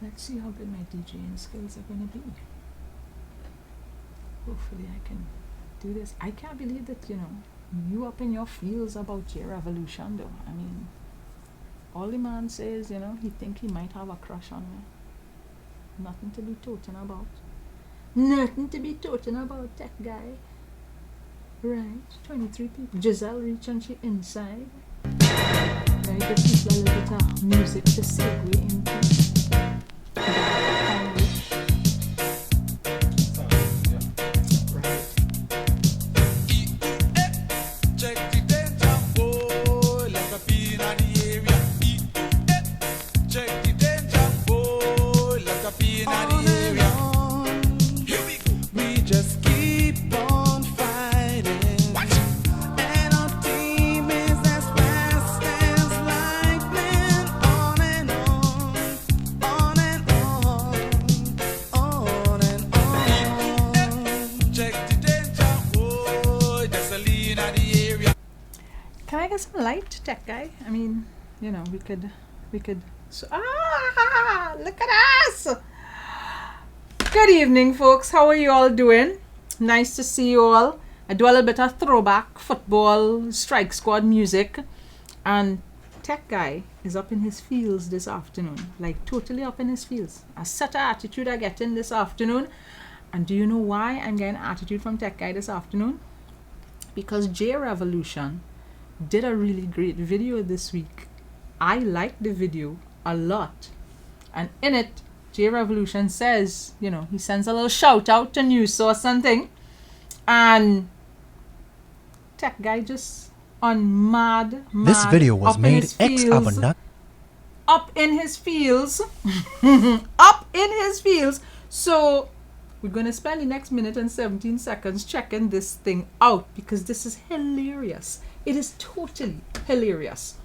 Let's see how good my DJing skills are going to be. Hopefully I can do this. I can't believe that, you up in your feels about your revolution though. I mean, all the man says, he think he might have a crush on me. Nothing to be toting about. Nothing to be toting about, that guy. Right, 23 people. Giselle reach and she inside. Right, give people a little bit of music to segue into. Can I get some light, tech guy? I mean, we could. So, look at us! Good evening, folks. How are you all doing? Nice to see you all. I do a little bit of throwback football strike squad music, and tech guy is up in his feels this afternoon, like totally up in his feels. A set of attitude I get in this afternoon, and do you know why I'm getting attitude from tech guy this afternoon? Because J Revolution did a really great video this week. I liked the video a lot, and in it J Revolution says, he sends a little shout out to Newsauce and thing, and tech guy just on mad this video was made up in his feels up in his feels. So we're gonna spend the next minute and 17 seconds checking this thing out, because this is hilarious. It is totally hilarious.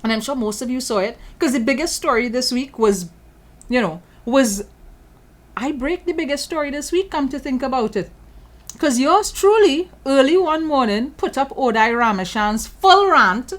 And I'm sure most of you saw it, because the biggest story this week was I break the biggest story this week, come to think about it. Because yours truly, early one morning, put up Odai Ramishand's full rant.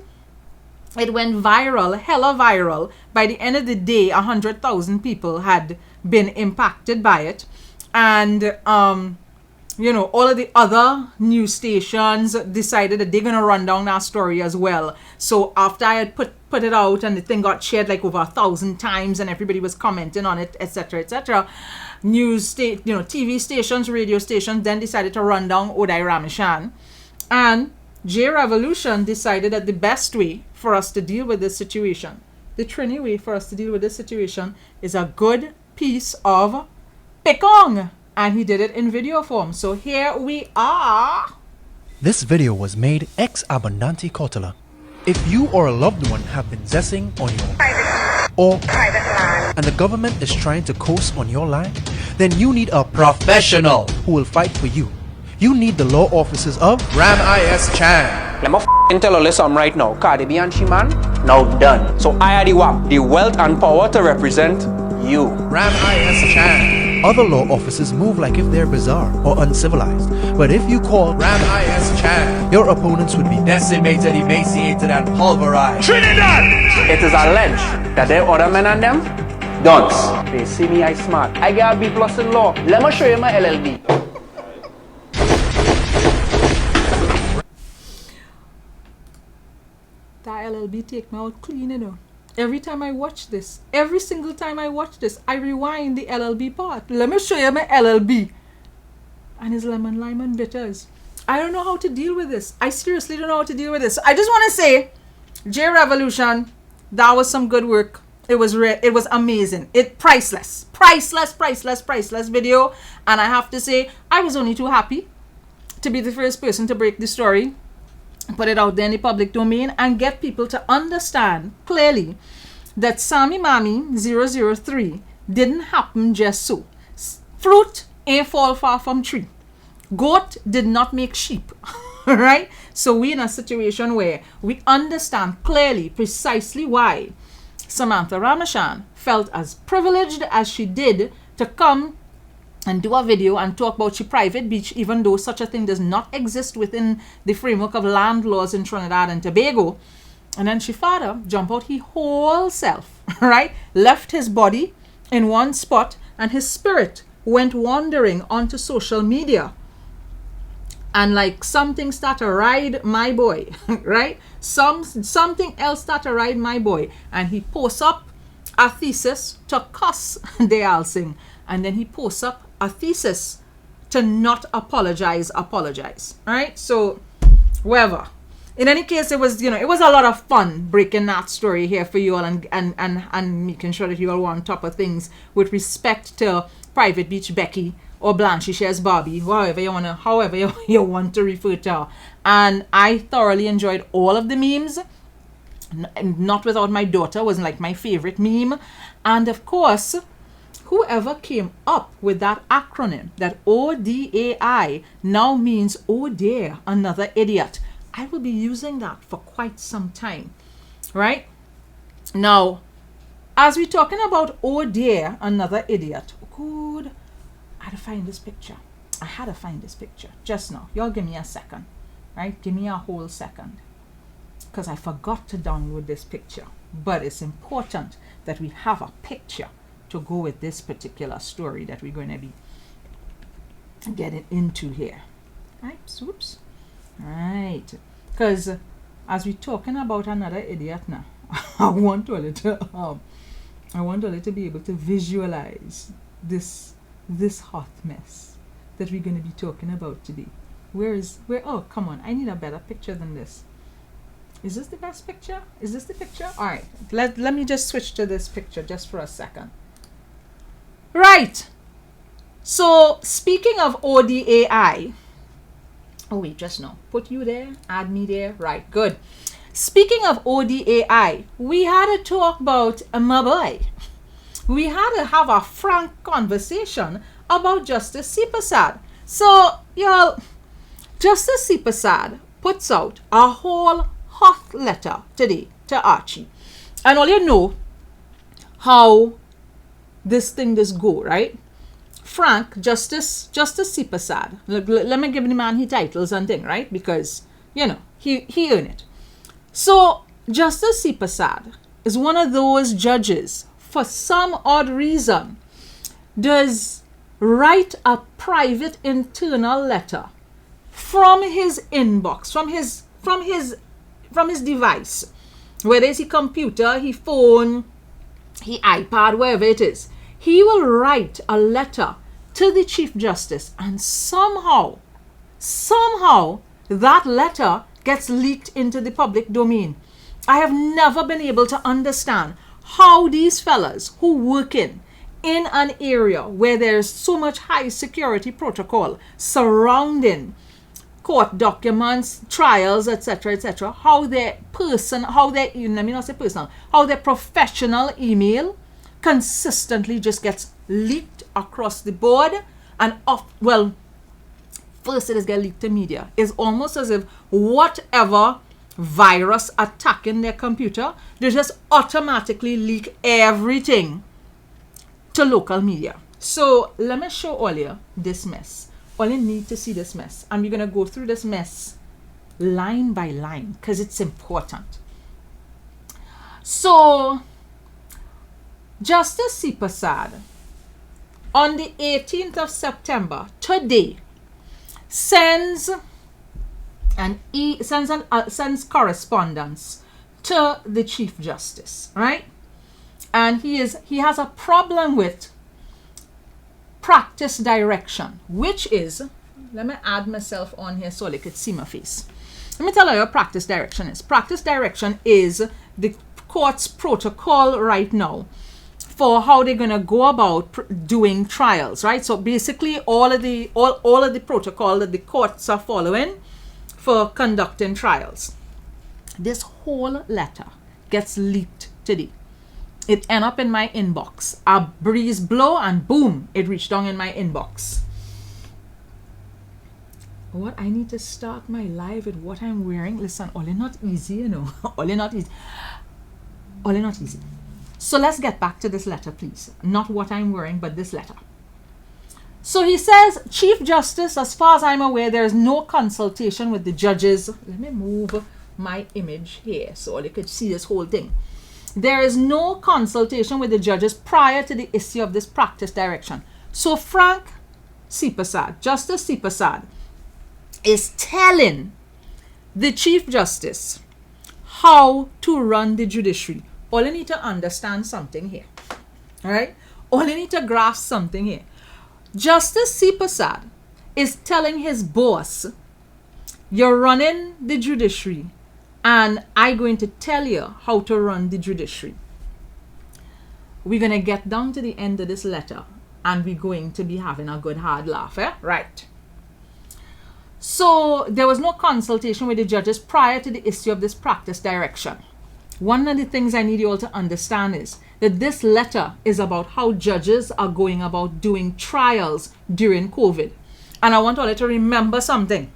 It went viral, hella viral. By the end of the day, 100,000 people had been impacted by it. And all of the other news stations decided that they're going to run down that story as well. So after I had put it out and the thing got shared like over 1,000 times and everybody was commenting on it, etc., etc., TV stations, radio stations then decided to run down Odai Ramischand. And J Revolution decided that the best way for us to deal with this situation, the Trini way for us to deal with this situation, is a good piece of pekong. And he did it in video form. So here we are. This video was made ex abundante cautela. If you or a loved one have been zessing on your private land, and the government is trying to coast on your land, then you need a professional who will fight for you. You need the law offices of Ramischand. Let me tell you something right now. Cardi B and she man, now done. So I are the wealth and power to represent you. Ramischand. Other law offices move like if they're bizarre or uncivilized. But if you call Ramischand, your opponents would be decimated, emaciated, and pulverized. Trinidad! It is alleged that there are other men and them dunce. They see me, I smart. I got a B+ in law. Let me show you my LLB. That LLB take me out clean, Every time I watch this, every single time I watch this, I rewind the LLB part. Let me show you my LLB. And his lemon, lime, and bitters. I don't know how to deal with this. I seriously don't know how to deal with this. I just want to say, J Revolution, that was some good work. It was amazing. Priceless video. And I have to say, I was only too happy to be the first person to break the story, put it out there in the public domain, and get people to understand clearly that Sammy Mammy 003 didn't happen just so. Fruit ain't fall far from tree. Goat did not make sheep. Right? So we're in a situation where we understand clearly precisely why Samantha Ramischand felt as privileged as she did to come and do a video and talk about your private beach, even though such a thing does not exist within the framework of land laws in Trinidad and Tobago. And then she father jump out his whole self, right? Left his body in one spot, and his spirit went wandering onto social media. And like something start to ride my boy, right? Something else start to ride my boy. And he posts up a thesis to cuss the Alsing. And then he posts up a thesis to not apologize. Right? So, whatever. In any case, it was a lot of fun breaking that story here for you all and making sure that you all were on top of things with respect to Private Beach Becky or Blanche Shares Barbie, however you want to refer to her. And I thoroughly enjoyed all of the memes. Not Without My Daughter was like my favorite meme. And of course, whoever came up with that acronym, that ODAI, now means oh dear, another idiot. I will be using that for quite some time, right? Now, as we're talking about oh dear, another idiot, good. I had to find this picture just now. Y'all give me a second, right? Give me a whole second, because I forgot to download this picture. But it's important that we have a picture to go with this particular story that we're going to be getting into here. Right? Oops. Right. Because as we're talking about another idiot now, I want all to be able to visualize this hot mess that we're going to be talking about today. Oh, come on. I need a better picture than this. Is this the best picture? Is this the picture? All right. Let me just switch to this picture just for a second. Right. So, speaking of ODAI, oh wait, just now. Put you there, add me there. Right, good. Speaking of ODAI, we had to talk about my boy. We had to have a frank conversation about Justice C. Prasad. So, y'all, Justice C. Prasad puts out a whole hot letter today to Archie. And all you know how this thing does go, right? Frank, Justice C. Prasad. Let me give the man his titles and thing, right? Because, he earned it. So, Justice C. Prasad is one of those judges, for some odd reason, does write a private internal letter from his inbox, from his device, whether it's his computer, his phone, his iPad, wherever it is. He will write a letter to the Chief Justice, and somehow that letter gets leaked into the public domain. I have never been able to understand how these fellas who work in an area where there's so much high security protocol surrounding court documents, trials, etc., how their professional email consistently just gets leaked across the board and first it is get leaked to media. It's almost as if whatever virus attacking their computer, they just automatically leak everything to local media. So let me show all you this mess. All you need to see this mess. And we're going to go through this mess line by line because it's important. So, Justice C. Prasad, on the 18th of September, today, sends correspondence to the Chief Justice, right? And he has a problem with practice direction, which is, let me add myself on here so you could see my face. Let me tell you what practice direction is. Practice direction is the court's protocol right now for how they're going to go about doing trials, right? So basically all of the protocol that the courts are following for conducting trials. This whole letter gets leaked today. It end up in my inbox. A breeze blow and boom, it reached down in my inbox. What I need to start my live with what I'm wearing. Listen, all is not easy, you know. All is not easy. So let's get back to this letter, please. Not what I'm wearing, but this letter. So he says, Chief Justice, as far as I'm aware, there is no consultation with the judges. Let me move my image here so you could see this whole thing. there is no consultation with the judges prior to the issue of this practice direction. So Frank Sipasad, Justice Sipasad, is telling the Chief Justice how to run the judiciary. All you need to understand something here. All right? All you need to grasp something here. Justice Sipasad is telling his boss, you're running the judiciary, and I'm going to tell you how to run the judiciary. We're going to get down to the end of this letter, and we're going to be having a good hard laugh, eh? Right. So there was no consultation with the judges prior to the issue of this practice direction. One of the things I need you all to understand is that this letter is about how judges are going about doing trials during COVID. And I want all of you to remember something.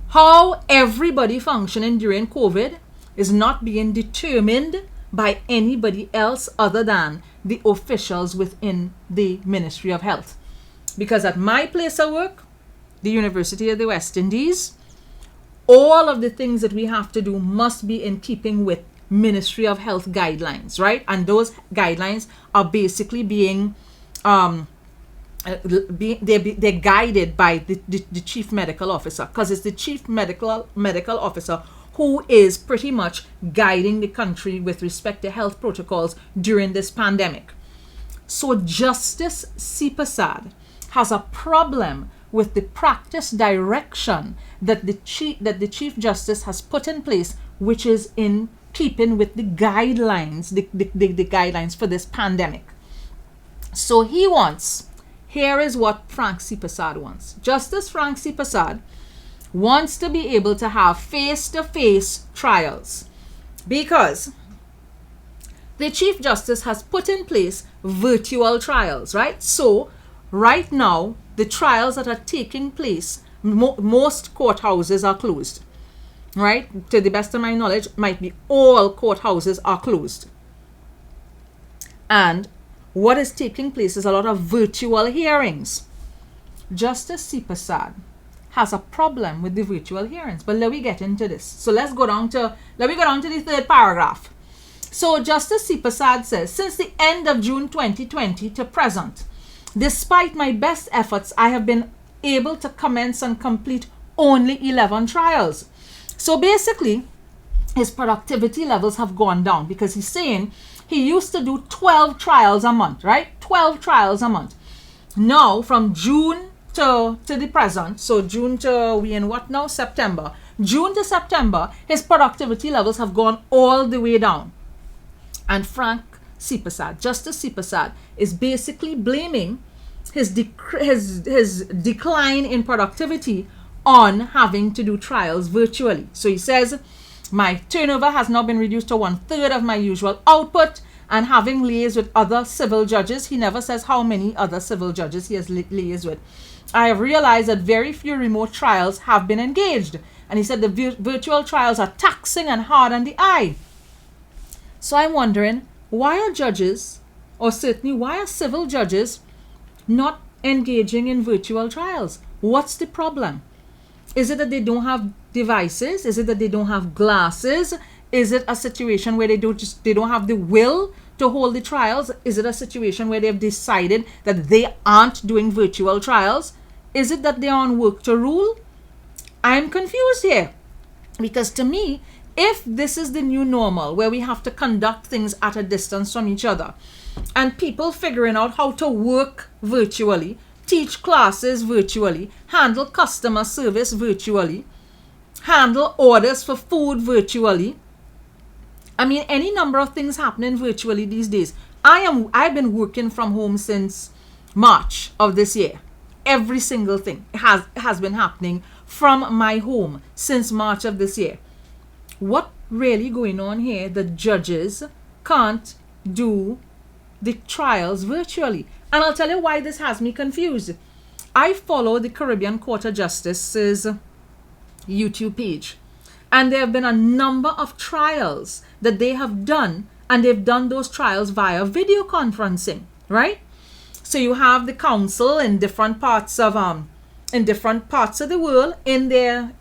How everybody functioning during COVID is not being determined by anybody else other than the officials within the Ministry of Health. Because at my place of work, the University of the West Indies, all of the things that we have to do must be in keeping with Ministry of Health guidelines, right? And those guidelines are basically being they're guided by the chief medical officer, because it's the chief medical officer who is pretty much guiding the country with respect to health protocols during this pandemic. So Justice Sipasad has a problem with the practice direction that the Chief Justice has put in place, which is in keeping with the guidelines, the guidelines for this pandemic. So he wants, here is what Frank Sipasad wants. Justice Frank Sipasad wants to be able to have face-to-face trials, because the Chief Justice has put in place virtual trials, right? So right now, the trials that are taking place, most courthouses are closed, right? To the best of my knowledge, might be all courthouses are closed. And what is taking place is a lot of virtual hearings. Justice Sipasad has a problem with the virtual hearings, but let me get into this. So let me go down to the third paragraph. So Justice Sipasad says, since the end of June 2020 to present, despite my best efforts, I have been able to commence and complete only 11 trials. So basically, his productivity levels have gone down, because he's saying he used to do 12 trials a month, right? 12 trials a month. Now, from June to the present, so June to, we in what now? September. June to September, his productivity levels have gone all the way down. And Frank Sipasad, Justice Sipasad, is basically blaming his decline in productivity on having to do trials virtually. So he says, my turnover has now been reduced to 1/3 of my usual output, and having liaised with other civil judges, he never says how many other civil judges he has liaised with, I have realized that very few remote trials have been engaged. And he said the virtual trials are taxing and hard on the eye. So I'm wondering, why are judges, or certainly why are civil judges, not engaging in virtual trials? What's the problem? Is it that they don't have devices? Is it that they don't have glasses? Is it a situation where they don't have the will to hold the trials? Is it a situation where they've decided that they aren't doing virtual trials? Is it that they're on work to rule? I'm confused here, because to me, if this is the new normal where we have to conduct things at a distance from each other, and people figuring out how to work virtually, teach classes virtually, handle customer service virtually, handle orders for food virtually, I mean, any number of things happening virtually these days. I've been working from home since March of this year. Every single thing has been happening from my home since March of this year. What really going on here? The judges can't do the trials virtually. And I'll tell you why this has me confused. I follow the Caribbean Court of Justice's YouTube page, and there have been a number of trials that they have done, and they've done those trials via video conferencing, right? So you have the counsel in different parts of in different parts of the world in their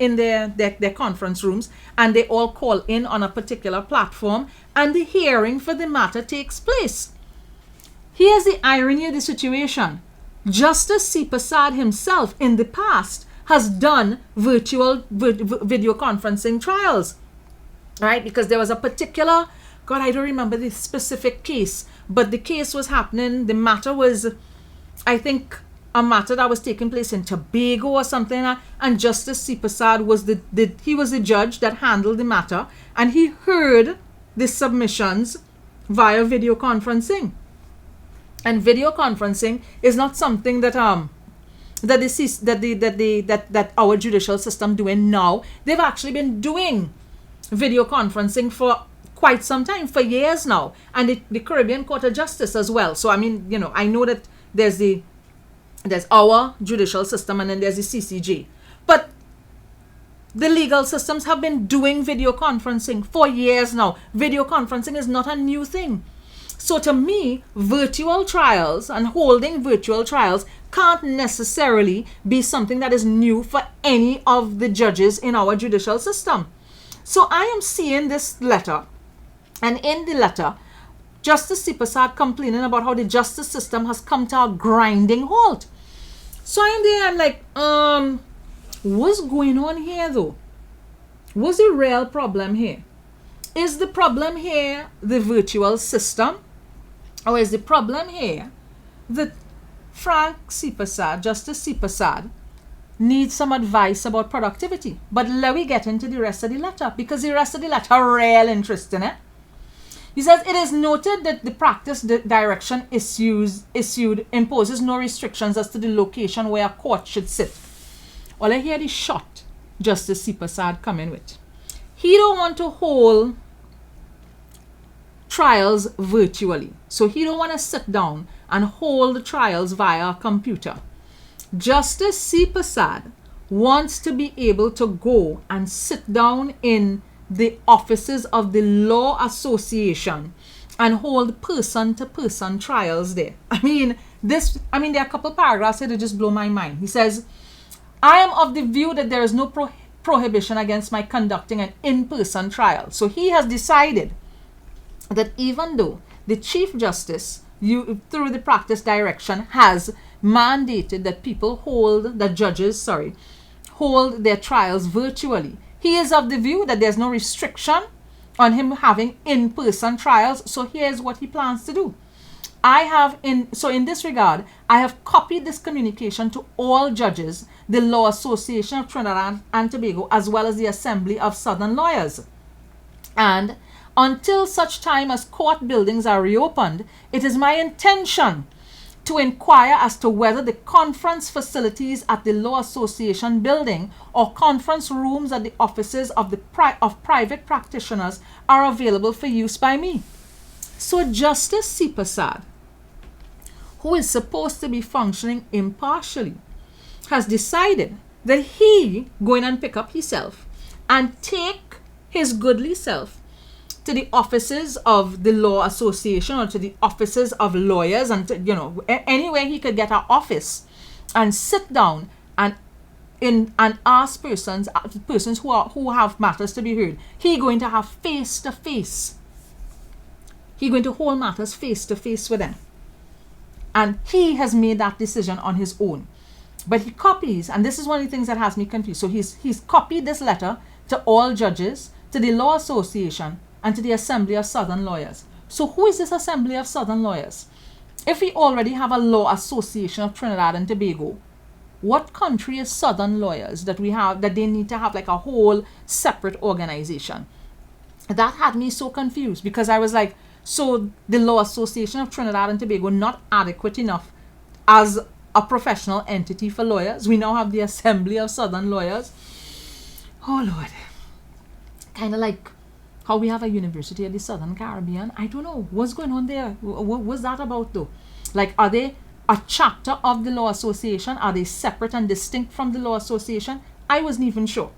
conference rooms, and they all call in on a particular platform, and the hearing for the matter takes place. Here's the irony of the situation. Justice C. Prasad himself in the past has done virtual video conferencing trials, right? Because there was a particular, God, I don't remember the specific case, but the case was happening. The matter was, I think, a matter that was taking place in Tobago or something, and Justice C. Prasad was he was the judge that handled the matter, and he heard the submissions via video conferencing. And video conferencing is not something that that our judicial system doing now. They've actually been doing video conferencing for quite some time, for years now, and the Caribbean Court of Justice as well. So I mean, I know that there's our judicial system, and then there's the CCJ, but the legal systems have been doing video conferencing for years now. Video conferencing is not a new thing. So to me, virtual trials and holding virtual trials can't necessarily be something that is new for any of the judges in our judicial system. So I am seeing this letter, and in the letter, Justice C. Prasad complaining about how the justice system has come to a grinding halt. So I'm there, I'm like, what's going on here though? What's the real problem here? Is the problem here the virtual system? Or is the problem here that Frank C. Prasad, Justice C. Prasad, needs some advice about productivity? But let me get into the rest of the letter, because the rest of the letter are real interesting. He says, it is noted that the practice direction issued imposes no restrictions as to the location where a court should sit. Well, I hear the shot Justice C. Prasad coming with. He don't want to hold trials virtually. So he don't want to sit down and hold the trials via a computer. Justice C. Prasad wants to be able to go and sit down in the offices of the Law Association and hold person-to-person trials there. I mean, there are a couple paragraphs here that just blow my mind. He says, I am of the view that there is no prohibition against my conducting an in-person trial. So he has decided that even though the Chief Justice, through the practice direction, has mandated that judges hold their trials virtually, he is of the view that there's no restriction on him having in-person trials. So here's what he plans to do. In this regard, I have copied this communication to all judges, the Law Association of Trinidad and Tobago, as well as the Assembly of Southern Lawyers. And until such time as court buildings are reopened, it is my intention to inquire as to whether the conference facilities at the Law Association building or conference rooms at the offices of private practitioners are available for use by me. So Justice C. Prasad, who is supposed to be functioning impartially, has decided that he going and pick up himself and take his goodly self to the offices of the Law Association or to the offices of lawyers, and anywhere he could get an office and sit down and ask persons who have matters to be heard. He going to have face to face. He going to hold matters face to face with them, and he has made that decision on his own. But he copies, and this is one of the things that has me confused. So he's copied this letter to all judges, to the Law Association, and to the Assembly of Southern Lawyers. So who is this Assembly of Southern Lawyers? If we already have a Law Association of Trinidad and Tobago, what country is Southern Lawyers that we have, that they need to have like a whole separate organization? That had me so confused, because I was like, so the Law Association of Trinidad and Tobago not adequate enough as a professional entity for lawyers? We now have the Assembly of Southern Lawyers. Oh Lord. Kind of like how we have a University of the Southern Caribbean. I don't know what's going on there. What was that about though? Like, are they a chapter of the Law Association? Are they separate and distinct from the Law Association? I wasn't even sure.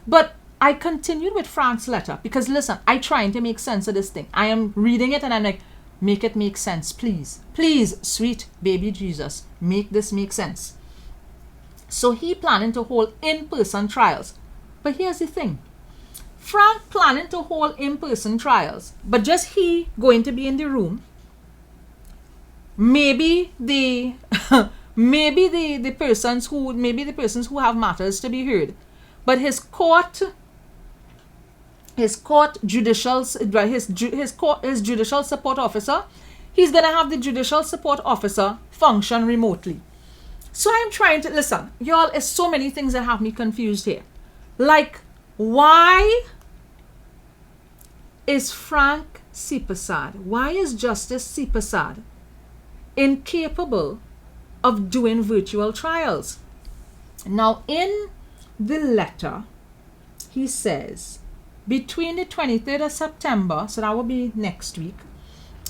But I continued with Frank's letter, because listen, I trying to make sense of this thing. I am reading it and I'm like, make it make sense, please. Please, sweet baby Jesus, make this make sense. So he planning to hold in-person trials. But here's the thing. Frank planning to hold in-person trials, but just he going to be in the room. Maybe the the persons who have matters to be heard, but his judicial support officer, he's gonna have the judicial support officer function remotely. So I'm trying to listen, y'all. There's so many things that have me confused here. Like, why is Frank Sipasad? Why is Justice Sipasad incapable of doing virtual trials? Now, in the letter, he says, between the 23rd of September, so that will be next week,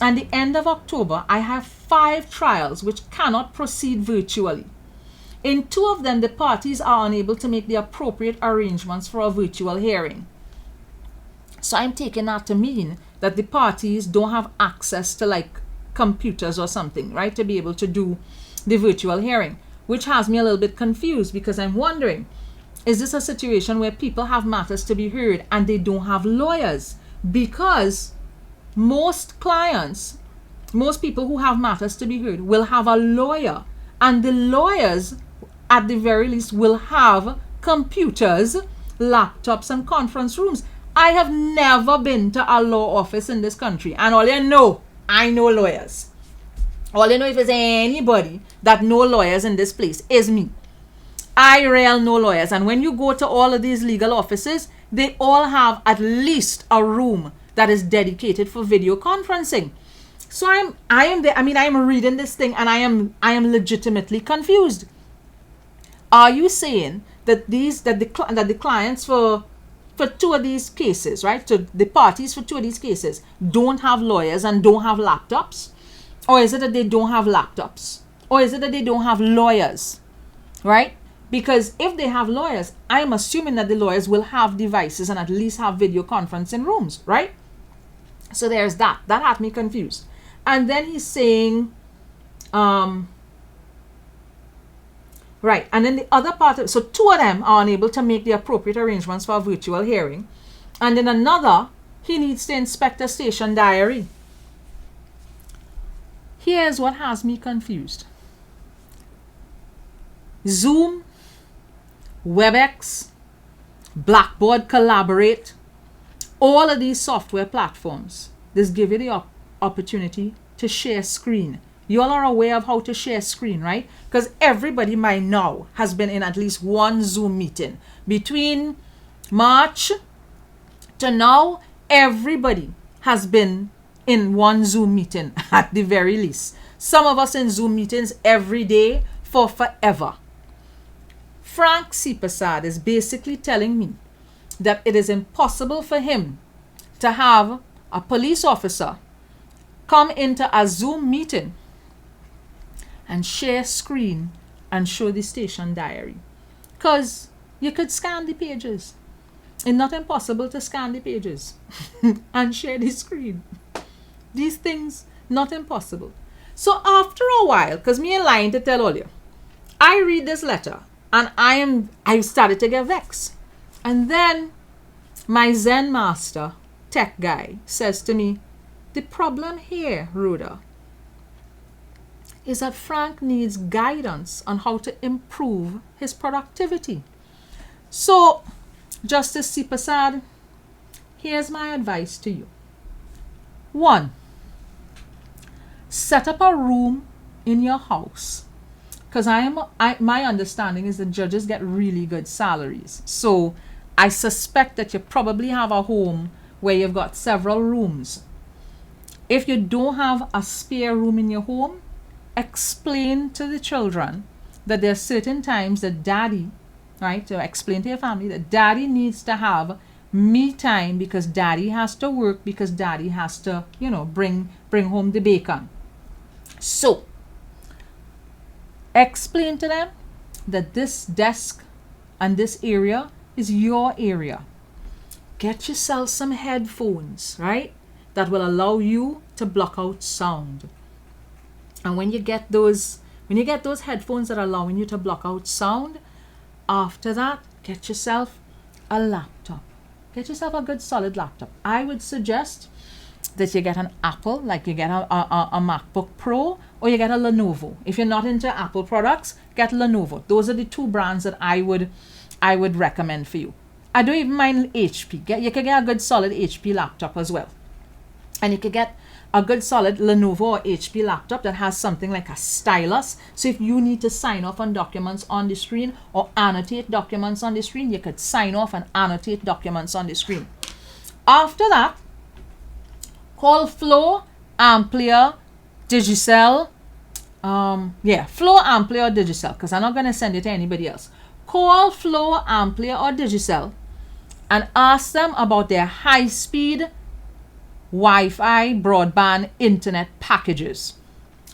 and the end of October, I have 5 trials which cannot proceed virtually. In 2 of them, the parties are unable to make the appropriate arrangements for a virtual hearing. So I'm taking that to mean that the parties don't have access to like computers or something, right, to be able to do the virtual hearing, which has me a little bit confused, because I'm wondering, is this a situation where people have matters to be heard and they don't have lawyers? Because most clients, most people who have matters to be heard will have a lawyer, and the lawyers at the very least will have computers, laptops, and conference rooms. I have never been to a law office in this country, and all you know, I know lawyers. All you know, if there's anybody that know lawyers in this place, is me. I really know lawyers, and when you go to all of these legal offices, they all have at least a room that is dedicated for video conferencing. So I'm reading this thing, and I am legitimately confused. Are you saying that the clients for 2 of these cases, right? So the parties for 2 of these cases don't have lawyers and don't have laptops? Or is it that they don't have laptops? Or is it that they don't have lawyers? Right? Because if they have lawyers, I'm assuming that the lawyers will have devices and at least have video conferencing rooms, right? So there's that. That had me confused. And then he's saying, right, and then the other part, so 2 of them are unable to make the appropriate arrangements for a virtual hearing. And then another, he needs to inspect a station diary. Here's what has me confused. Zoom, WebEx, Blackboard Collaborate, all of these software platforms, this give you the opportunity to share screen. You all are aware of how to share screen, right? Because everybody by now has been in at least one Zoom meeting. Between March to now, everybody has been in one Zoom meeting at the very least. Some of us in Zoom meetings every day for forever. Frank Sipasad is basically telling me that it is impossible for him to have a police officer come into a Zoom meeting and share screen and show the station diary. Because you could scan the pages. It's not impossible to scan the pages and share the screen. These things, not impossible. So after a while, because me and lying to tell all you, I read this letter and I started to get vexed. And then my Zen master, tech guy, says to me, the problem here, Rhoda, is that Frank needs guidance on how to improve his productivity. So, Justice Sipasad, here's my advice to you. 1, set up a room in your house. Because my understanding is that judges get really good salaries. So, I suspect that you probably have a home where you've got several rooms. If you don't have a spare room in your home, explain to the children that there are certain times that daddy, right, to explain to your family that daddy needs to have me time because daddy has to work, because daddy has to, bring home the bacon. So, explain to them that this desk and this area is your area. Get yourself some headphones, right, that will allow you to block out sound. And when you get those headphones that are allowing you to block out sound, after that, get yourself a laptop. Get yourself a good solid laptop. I would suggest that you get an Apple, like you get a MacBook Pro, or you get a Lenovo. If you're not into Apple products, get Lenovo. Those are the two brands that I would recommend for you. I don't even mind HP. You can get a good solid HP laptop as well. And you can get a good solid Lenovo or HP laptop that has something like a stylus. So if you need to sign off on documents on the screen or annotate documents on the screen, you could sign off and annotate documents on the screen. After that, call Flow, Amplia, Digicel. Flow, Amplia, or Digicel, because I'm not going to send it to anybody else. Call Flow, Amplia, or Digicel and ask them about their high-speed Wi-Fi, broadband, internet packages.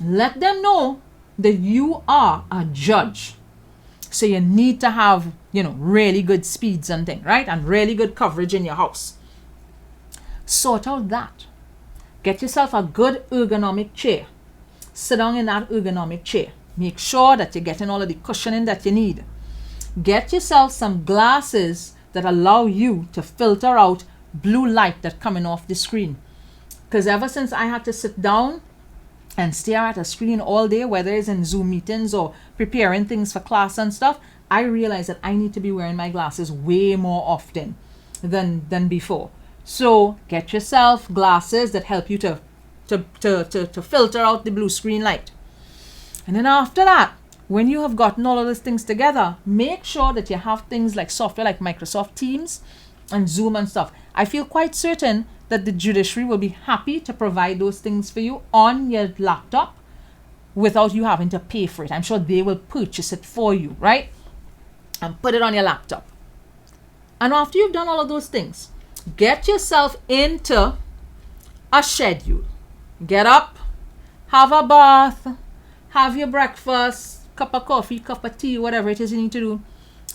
Let them know that you are a judge. So you need to have, really good speeds and things, right? And really good coverage in your house. Sort out that. Get yourself a good ergonomic chair. Sit down in that ergonomic chair. Make sure that you're getting all of the cushioning that you need. Get yourself some glasses that allow you to filter out blue light that's coming off the screen. Because ever since I had to sit down and stare at a screen all day, whether it's in Zoom meetings or preparing things for class and stuff, I realized that I need to be wearing my glasses way more often than before. So get yourself glasses that help you to filter out the blue screen light. And then after that, when you have gotten all of these things together, make sure that you have things like software like Microsoft Teams and Zoom and stuff. I feel quite certain that the judiciary will be happy to provide those things for you on your laptop without you having to pay for it. I'm sure they will purchase it for you, right? And put it on your laptop. And after you've done all of those things, get yourself into a schedule. Get up, have a bath, have your breakfast, cup of coffee, cup of tea, whatever it is you need to do.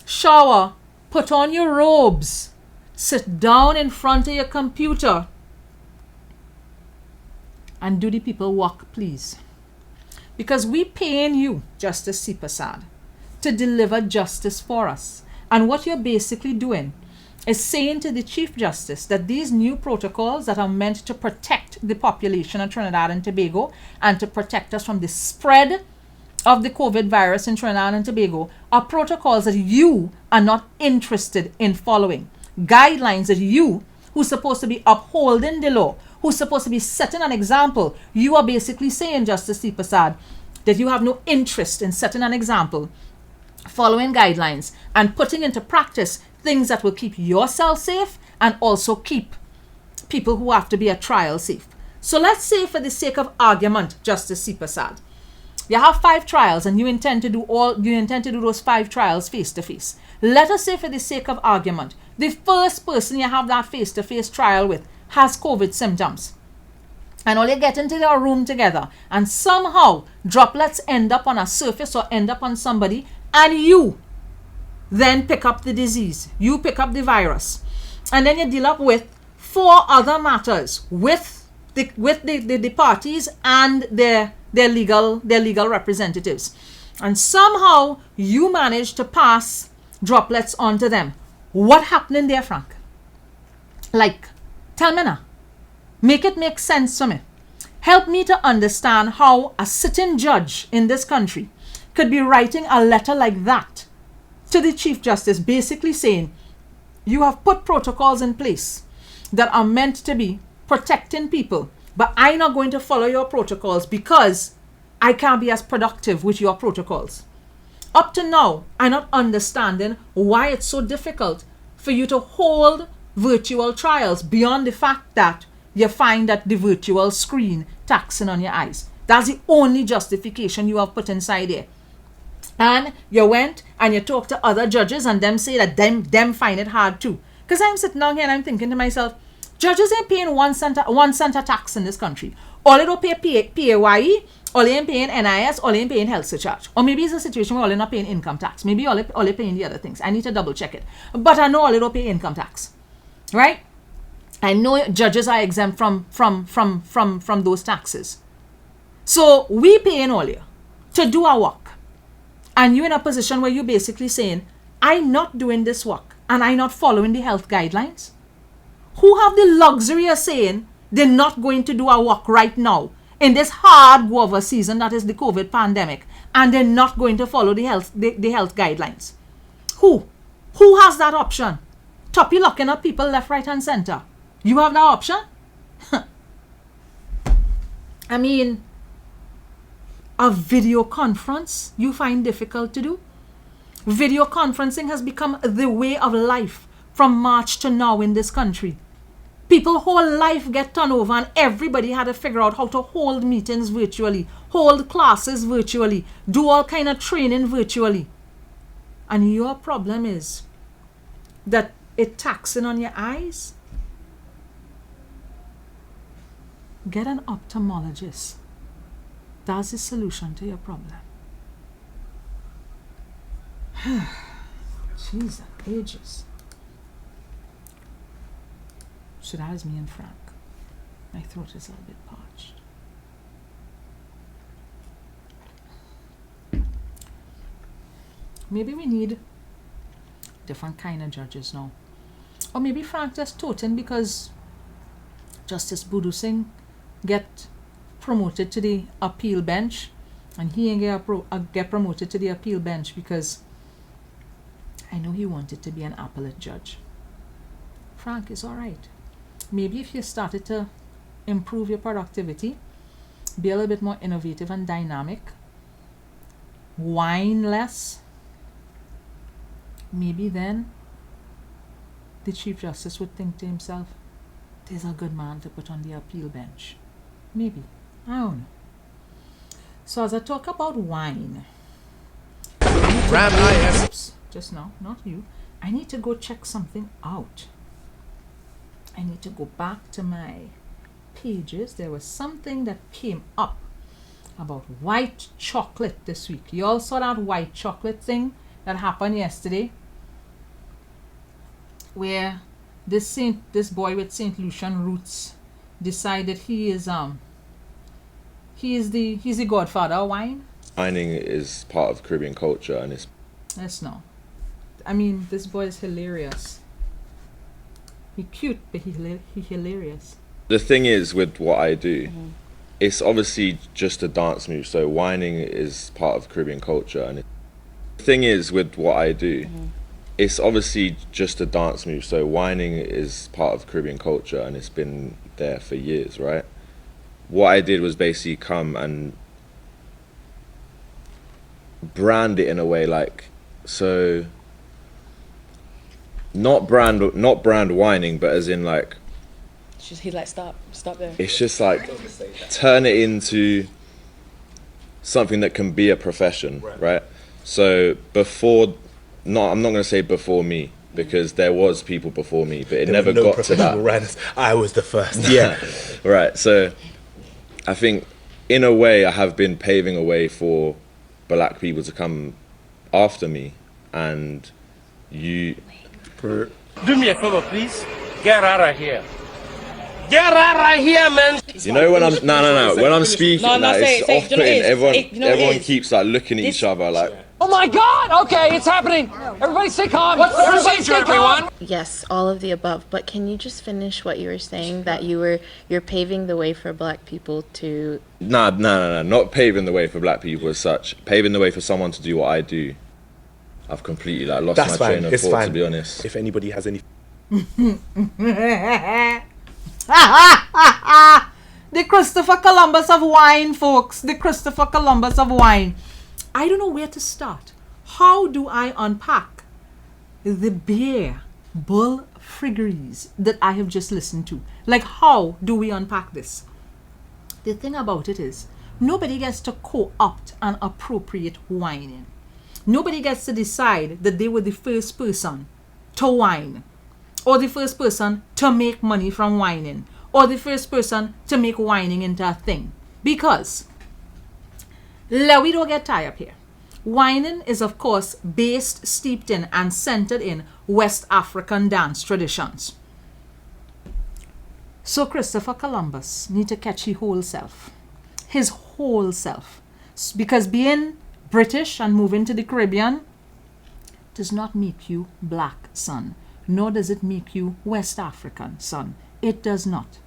Shower, put on your robes, sit down in front of your computer and do the people work, please. Because we paying you, Justice C. Prasad, to deliver justice for us. And what you're basically doing is saying to the Chief Justice that these new protocols that are meant to protect the population of Trinidad and Tobago and to protect us from the spread of the COVID virus in Trinidad and Tobago are protocols that you are not interested in following. Guidelines that you, who's supposed to be upholding the law, who's supposed to be setting an example, you are basically saying, Justice C. Prasad, that you have no interest in setting an example, following guidelines, and putting into practice things that will keep yourself safe and also keep people who have to be at trial safe. So let's say, for the sake of argument, Justice C. Prasad, you have 5 trials and you intend to do those 5 trials face to face. Let us say, for the sake of argument, the first person you have that face to face trial with has COVID symptoms. And all you get into your room together and somehow droplets end up on a surface or end up on somebody, and you then pick up the disease. You pick up the virus. And then you deal up with 4 other matters with the parties and their legal representatives. And somehow you manage to pass droplets onto them. What happening there, Frank? Like, tell me now. Make it make sense to me. Help me to understand how a sitting judge in this country could be writing a letter like that to the Chief Justice, basically saying, you have put protocols in place that are meant to be protecting people, but I'm not going to follow your protocols because I can't be as productive with your protocols. Up to now, I'm not understanding why it's so difficult for you to hold virtual trials beyond the fact that you find that the virtual screen taxing on your eyes. That's the only justification you have put inside there. And you went and you talked to other judges and them say that them find it hard too. Because I'm sitting down here and I'm thinking to myself, judges ain't paying 1 cent a tax in this country. All they don't pay PAYE, all they ain't paying NIS, all they ain't paying health surcharge. Or maybe it's a situation where all they're not paying income tax. Maybe all they paying the other things. I need to double check it. But I know all they don't pay income tax. Right? I know judges are exempt from those taxes. So we paying all you to do our work. And you're in a position where you're basically saying, I not doing this work and I not following the health guidelines? Who have the luxury of saying they're not going to do our work right now in this hard guava season that is the COVID pandemic, and they're not going to follow the health guidelines? Who has that option? Toppy locking up people left, right, and center. You have that option? I mean, a video conference you find difficult to do? Video conferencing has become the way of life from March to now in this country. People's whole life get turned over and everybody had to figure out how to hold meetings virtually, hold classes virtually, do all kind of training virtually. And your problem is that it's taxing on your eyes? Get an ophthalmologist. That's the solution to your problem. Jesus, ages. So that is me and Frank. My throat is a little bit parched. Maybe we need different kind of judges now. Or maybe Frank just toting because Justice Budu Singh get promoted to the appeal bench and he ain't get promoted to the appeal bench because I know he wanted to be an appellate judge. Frank is all right. Maybe if you started to improve your productivity, be a little bit more innovative and dynamic, whine less, maybe then the Chief Justice would think to himself, there's a good man to put on the appeal bench. Maybe. I don't know. So as I talk about wine, just now, not you, I need to go check something out. I need to go back to my pages. There was something that came up about white chocolate this week. You all saw that white chocolate thing that happened yesterday, where this boy with St. Lucian roots decided he is the godfather of wine. Whining is part of Caribbean culture, and it's... Yes, no. I mean, this boy is hilarious. He cute, but he hilarious. The thing is with what I do, it's obviously just a dance move. So whining is part of Caribbean culture, and the thing is with what I do, it's obviously just a dance move. So whining is part of Caribbean culture, and it's been there for years, right? What I did was basically come and brand it in a way, like, so not brand whining, but as in like, He's like, stop there. it's just like turn it into something that can be a profession, right? So I'm not going to say before me, because there was people before me, but it never got to that. Rants. I was the first. Yeah. Right. So I think in a way I have been paving a way for black people to come after me, and you... Do me a favor, please. Get out of here. Get out of here, man. You know when I'm... No. When I'm speaking, it's off-putting. Everyone keeps like looking at each other like... Oh my God! Okay, it's happening. Everybody stay calm. What's the procedure, everyone? Yes, all of the above. But can you just finish what you were saying, that you're paving the way for black people to... No. Not paving the way for black people as such. Paving the way for someone to do what I do. I've completely like lost my train of thought, to be honest. If anybody has any... The Christopher Columbus of wine, folks. The Christopher Columbus of wine. I don't know where to start. How do I unpack the bare bull friggeries that I have just listened to? Like, how do we unpack this? The thing about it is, nobody gets to co-opt and appropriate whining. Nobody gets to decide that they were the first person to whine, or the first person to make money from whining, or the first person to make whining into a thing. Because, we don't get tied up here. Whining is, of course, based, steeped in, and centered in West African dance traditions. So Christopher Columbus need to catch his whole self. His whole self. Because being British and moving to the Caribbean, does not make you black, son, nor does it make you West African, son. It does not.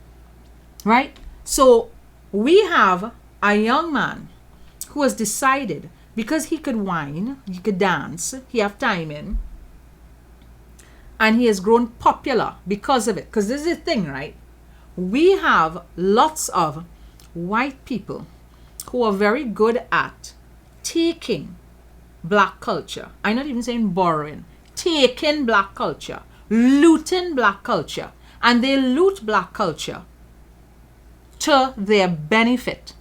Right? So we have a young man who has decided, because he could whine, he could dance, he have timing, and he has grown popular because of it. Because this is the thing, right? We have lots of white people who are very good at taking black culture. I'm not even saying borrowing. Taking black culture, looting black culture. And they loot black culture to their benefit.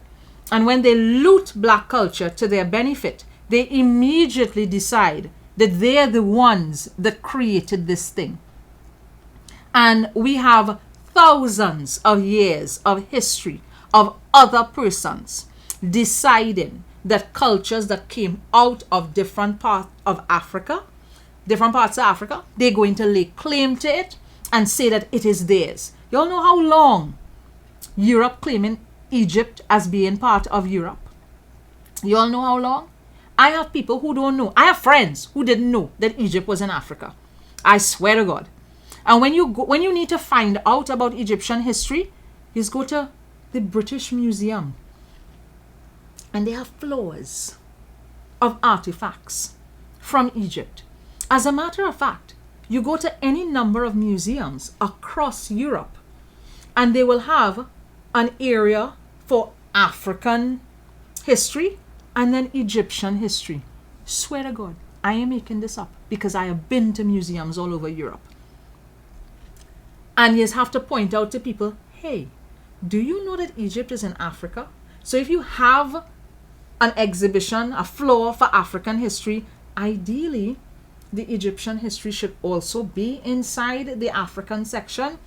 And when they loot black culture to their benefit, they immediately decide that they're the ones that created this thing. And we have thousands of years of history of other persons deciding that cultures that came out of different parts of Africa, they're going to lay claim to it and say that it is theirs. You all know how long Europe claiming Egypt as being part of Europe? You all know how long? I have people who don't know. I have friends who didn't know that Egypt was in Africa. I swear to God. And when you need to find out about Egyptian history, you just go to the British Museum. And they have floors of artifacts from Egypt. As a matter of fact, you go to any number of museums across Europe, and they will have an area for African history and then Egyptian history. Swear to God, I am making this up because I have been to museums all over Europe. And you just have to point out to people, hey, do you know that Egypt is in Africa? So if you have an exhibition, a floor for African history, ideally the Egyptian history should also be inside the African section.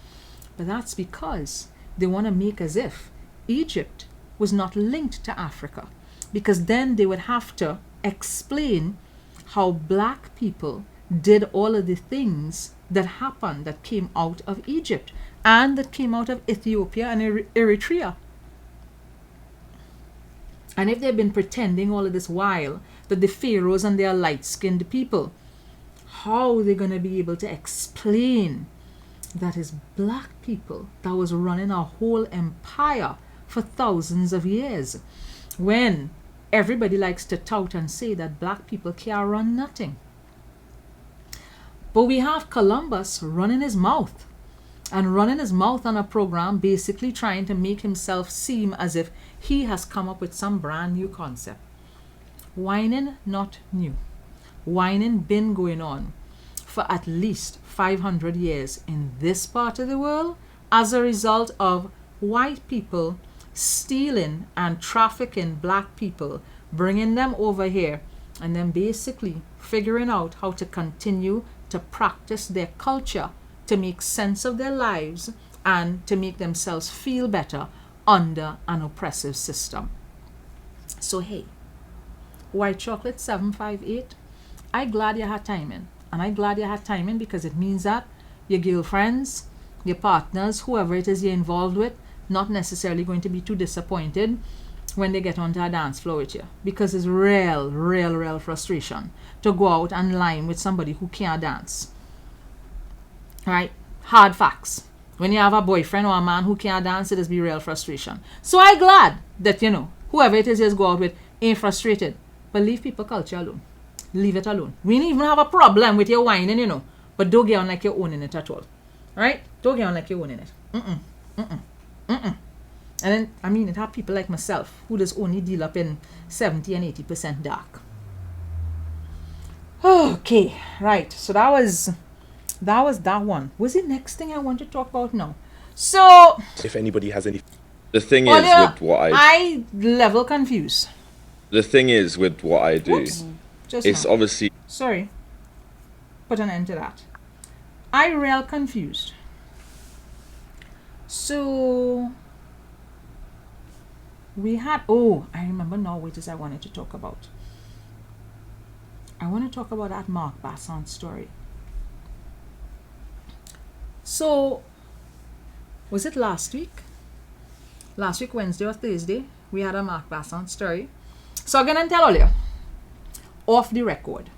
But that's because they want to make as if Egypt was not linked to Africa, because then they would have to explain how black people did all of the things that happened that came out of Egypt and that came out of Ethiopia and Eritrea. And if they've been pretending all of this while that the pharaohs and they are light-skinned people, how are they going to be able to explain that is black people that was running a whole empire for thousands of years, when everybody likes to tout and say that black people can't run nothing? But we have Columbus running his mouth on a program, basically trying to make himself seem as if he has come up with some brand new concept. Whining not new. Whining been going on for at least 500 years in this part of the world as a result of white people stealing and trafficking black people, bringing them over here, and then basically figuring out how to continue to practice their culture, to make sense of their lives, and to make themselves feel better under an oppressive system. So hey, White Chocolate 758, I'm glad you had timing. And I'm glad you had timing because it means that your girlfriends, your partners, whoever it is you're involved with, not necessarily going to be too disappointed when they get onto a dance floor with you. Because it's real frustration to go out and line with somebody who can't dance. Right? Hard facts. When you have a boyfriend or a man who can't dance, it is be real frustration. So I'm glad that, whoever it is you go out with ain't frustrated. But leave people culture alone. Leave it alone. We don't even have a problem with your whining, but don't get on like you're owning it at all. Right? Don't get on like you're owning it. And then, it have people like myself who just only deal up in 70 and 80% dark. Okay, right. So that was that one. What's the next thing I want to talk about now? So, if anybody has any... The thing is with what I level confused. The thing is with what I do, it's now. obviously... Sorry. Put an end to that. I real confused. So, we had... Oh, I remember now what it is I wanted to talk about. I want to talk about that Mark Basson story. So, was it last week? Last week, Wednesday or Thursday, we had a Mark Basson story. So I'm going to tell all you, off the record,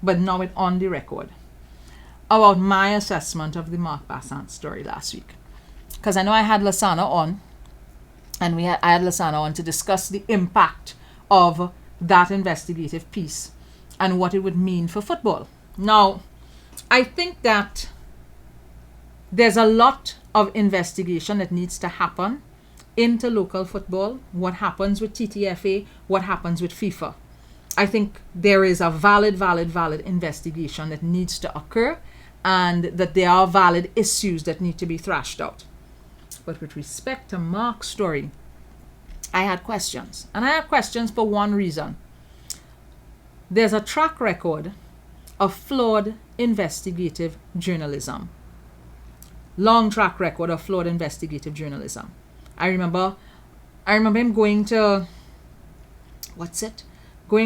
but now it's on the record, about my assessment of the Mark Bassant story last week. Because I know I had Lasana on, and I had Lasana on to discuss the impact of that investigative piece and what it would mean for football. Now, I think that there's a lot of investigation that needs to happen into local football, what happens with TTFA, what happens with FIFA. I think there is a valid investigation that needs to occur, and that there are valid issues that need to be thrashed out. But with respect to Mark's story, I had questions. And I had questions for one reason. There's a track record of flawed investigative journalism. Long track record of flawed investigative journalism. I remember him going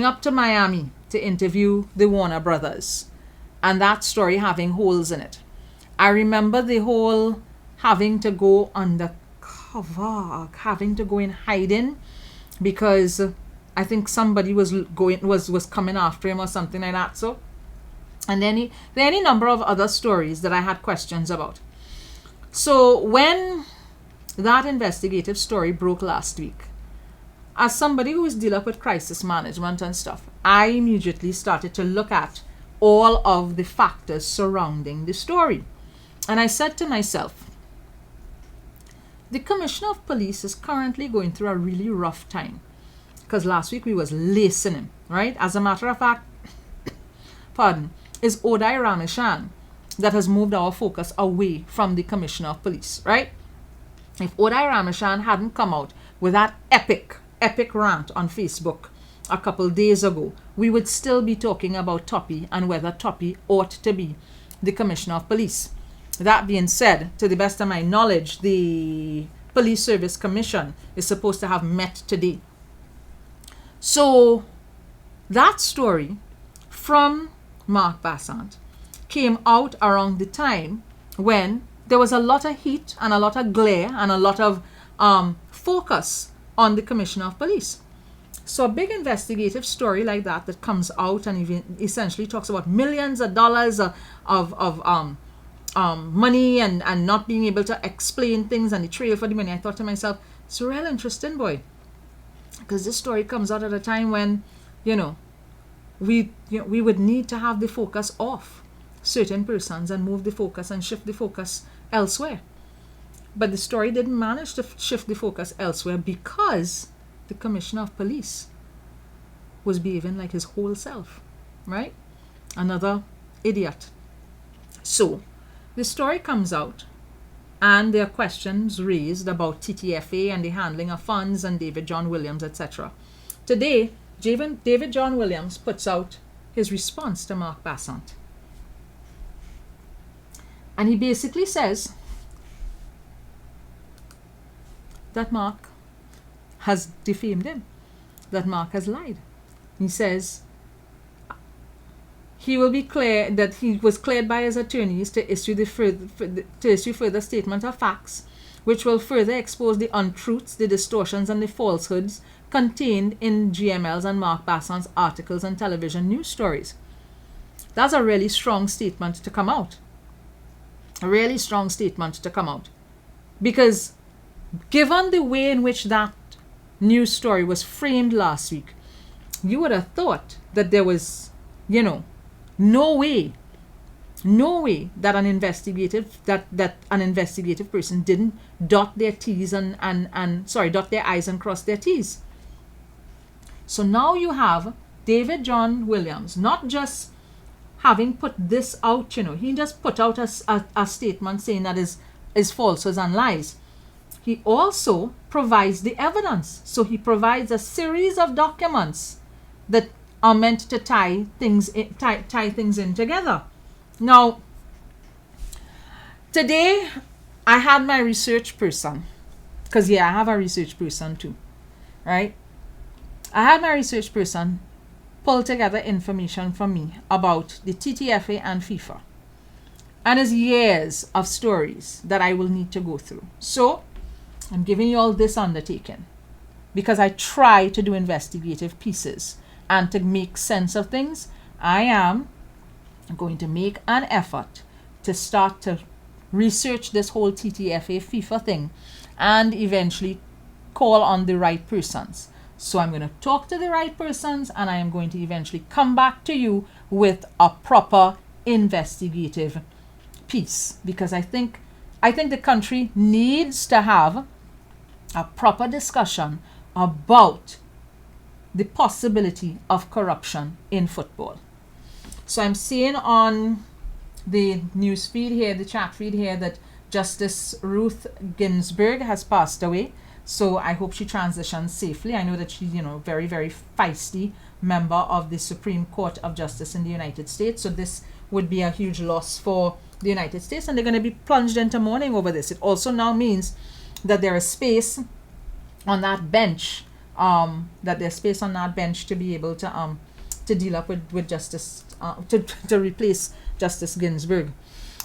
up to Miami to interview the Warner brothers, and that story having holes in it. I remember the whole having to go undercover, having to go in hiding because I think somebody was coming after him or something like that. So, and then there are any number of other stories that I had questions about. So when that investigative story broke last week, as somebody who is dealing with crisis management and stuff, I immediately started to look at all of the factors surrounding the story. And I said to myself, the Commissioner of Police is currently going through a really rough time. Because last week we was lacing him, right? As a matter of fact, is Odai Ramischand that has moved our focus away from the Commissioner of Police, right? If Odai Ramischand hadn't come out with that epic rant on Facebook a couple days ago, we would still be talking about Toppy and whether Toppy ought to be the Commissioner of Police. That being said, to the best of my knowledge, the Police Service Commission is supposed to have met today. So that story from Mark Bassant came out around the time when there was a lot of heat and a lot of glare and a lot of focus on the Commissioner of Police. So a big investigative story like that comes out and even essentially talks about millions of dollars of money and not being able to explain things and the trail for the money. I thought to myself, it's real interesting, boy, because this story comes out at a time when we would need to have the focus off certain persons and move the focus and shift the focus elsewhere. But the story didn't manage to shift the focus elsewhere because the Commissioner of Police was behaving like his whole self, right? Another idiot. So the story comes out and there are questions raised about TTFA and the handling of funds and David John Williams, etc. Today, David John Williams puts out his response to Mark Bassant. And he basically says that Mark has defamed him, that Mark has lied. He says he will be clear that he was cleared by his attorneys to issue further statement of facts, which will further expose the untruths, the distortions, and the falsehoods contained in GML's and Mark Bassant's articles and television news stories. That's a really strong statement to come out. A really strong statement to come out. Because given the way in which that news story was framed last week, you would have thought that there was, no way that an investigative person didn't dot their T's dot their I's and cross their T's. So now you have David John Williams not just having put this out, he just put out a statement saying that is falsehoods and lies. He also provides the evidence. So he provides a series of documents that are meant to tie things in together. Now, today I had my research person, because I have a research person too, right? I had my research person pull together information from me about the TTFA and FIFA. And there's years of stories that I will need to go through. So I'm giving you all this undertaking because I try to do investigative pieces and to make sense of things. I am going to make an effort to start to research this whole TTFA FIFA thing and eventually call on the right persons. So I'm going to talk to the right persons, and I am going to eventually come back to you with a proper investigative piece, because I think the country needs to have a proper discussion about the possibility of corruption in football. So I'm seeing on the news feed here, the chat feed here, that Justice Ruth Ginsburg has passed away. So I hope she transitions safely. I know that she's, very, very feisty member of the Supreme Court of Justice in the United States. So this would be a huge loss for the United States, and they're going to be plunged into mourning over this. It also now means that there is space on that bench, to be able to deal up with Justice, to replace Justice Ginsburg.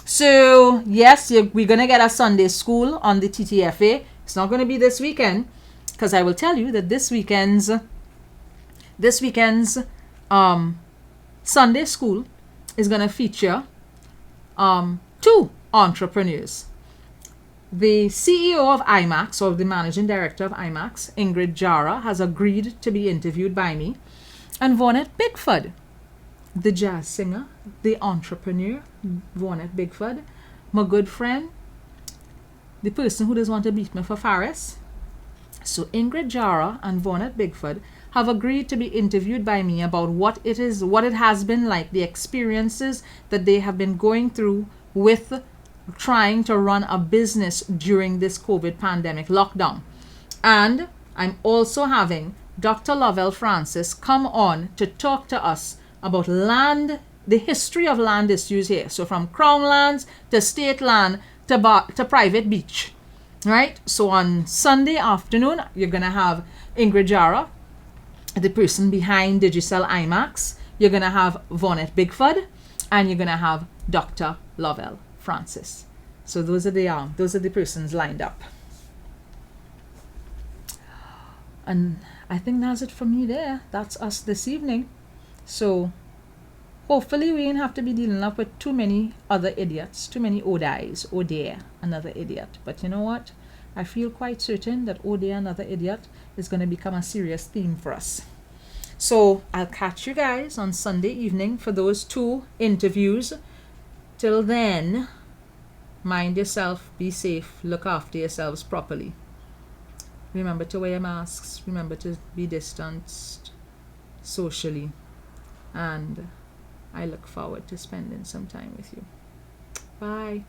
So yes, we're going to get a Sunday school on the TTFA. It's not going to be this weekend, because I will tell you that this weekend's Sunday school is going to feature two entrepreneurs. The CEO of IMAX, or the managing director of IMAX, Ingrid Jara, has agreed to be interviewed by me, and Vonette Bigford, the jazz singer, the entrepreneur, Vonette Bigford, my good friend, the person who doesn't want to beat me for Faris. So Ingrid Jara and Vonette Bigford have agreed to be interviewed by me about what it has been like, the experiences that they have been going through with trying to run a business during this COVID pandemic lockdown. And I'm also having Dr. Lovell Francis come on to talk to us about land, the history of land issues here. So from crown lands to state land to private beach, right? So on Sunday afternoon, you're going to have Ingrid Jara, the person behind Digicel IMAX. You're going to have Vonette Bigford, and you're going to have Dr. Lovell Francis. So those are the persons lined up. And I think that's it for me there. That's us this evening. So hopefully we didn't have to be dealing up with too many other idiots, too many Odais. Odai, another idiot. But you know what? I feel quite certain that Odai, another idiot, is going to become a serious theme for us. So I'll catch you guys on Sunday evening for those two interviews. Till then, mind yourself, be safe, look after yourselves properly. Remember to wear your masks, remember to be distanced socially, and I look forward to spending some time with you. Bye.